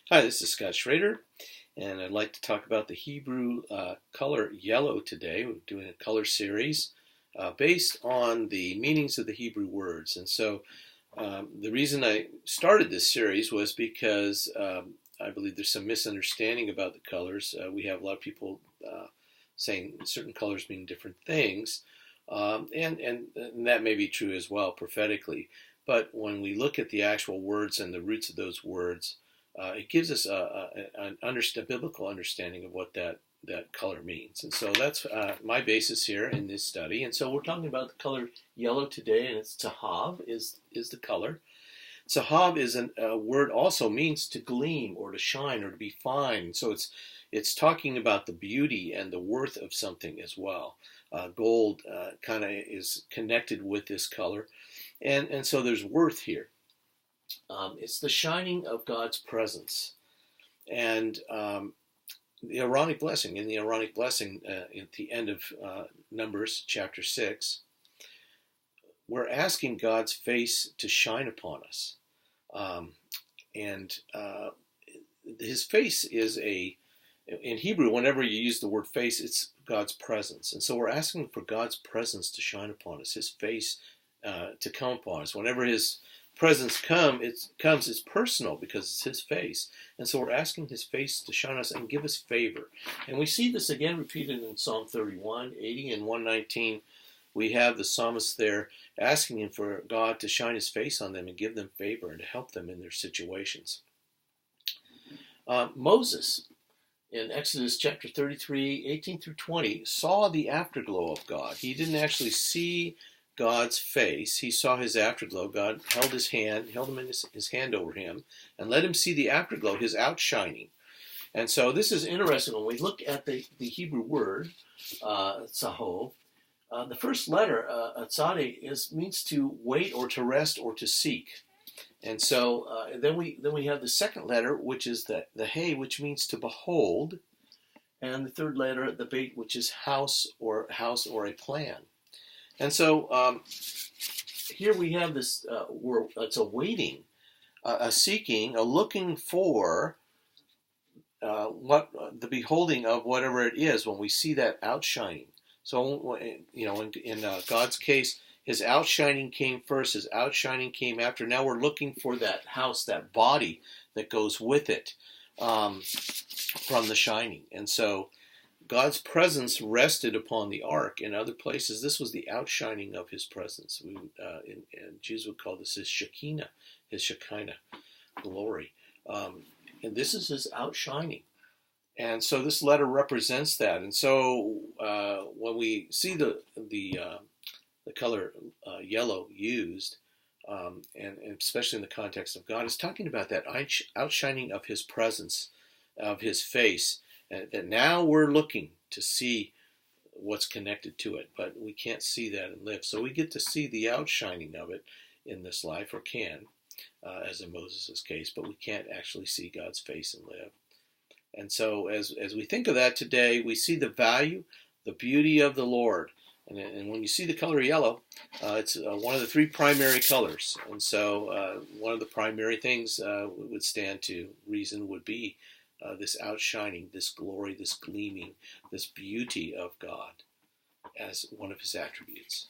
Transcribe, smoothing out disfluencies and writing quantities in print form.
Hi, this is Scott Schrader, and I'd like to talk about the Hebrew color yellow today. We're doing a color series based on the meanings of the Hebrew words. And so the reason I started this series was because I believe there's some misunderstanding about the colors. We have a lot of people saying certain colors mean different things, and that may be true as well prophetically. But when we look at the actual words and the roots of those words, it gives us a biblical understanding of what that color means. And so that's my basis here in this study. And so we're talking about the color yellow today, and it's tahav is the color. Tahav is a word also means to gleam or to shine or to be fine. So it's talking about the beauty and the worth of something as well. Gold kind of is connected with this color. And so there's worth here. It's the shining of God's presence. And the Aaronic blessing, at the end of Numbers chapter 6, we're asking God's face to shine upon us. And his face is in Hebrew, whenever you use the word face, it's God's presence. And so we're asking for God's presence to shine upon us, his face to come upon us. Whenever his presence it's personal because it's his face. And so we're asking his face to shine us and give us favor. And we see this again repeated in Psalm 31, 80, and 119. We have the psalmist there asking him for God to shine his face on them and give them favor and to help them in their situations. Moses, in Exodus chapter 33, 18 through 20, saw the afterglow of God. He didn't actually see God's face. He saw his afterglow. God held his hand, held him in his hand over him, and let him see the afterglow, his outshining. And so this is interesting. When we look at the Hebrew word, tzahov, the first letter, tzade, means to wait or to rest or to seek. And so then we have the second letter, which is the hey, which means to behold, and the third letter, the beit, which is house or a plan. And so here we have this it's a waiting, a seeking, a looking for the beholding of whatever it is when we see that outshining. So in God's case, his outshining came first. His outshining came after. Now we're looking for that house, that body that goes with it from the shining. And so God's presence rested upon the ark. In other places, this was the outshining of his presence. And Jews would call this his Shekinah glory. And this is his outshining. And so this letter represents that. And so when we see the color yellow used, and especially in the context of God, it's talking about that outshining of his presence, of his face, that now we're looking to see what's connected to it, but we can't see that and live. So we get to see the outshining of it in this life, or can, as in Moses' case, but we can't actually see God's face and live. And so as we think of that today, we see the value, the beauty of the Lord. And when you see the color yellow, it's one of the three primary colors. And so one of the primary things would stand to reason would be this outshining, this glory, this gleaming, this beauty of God as one of his attributes.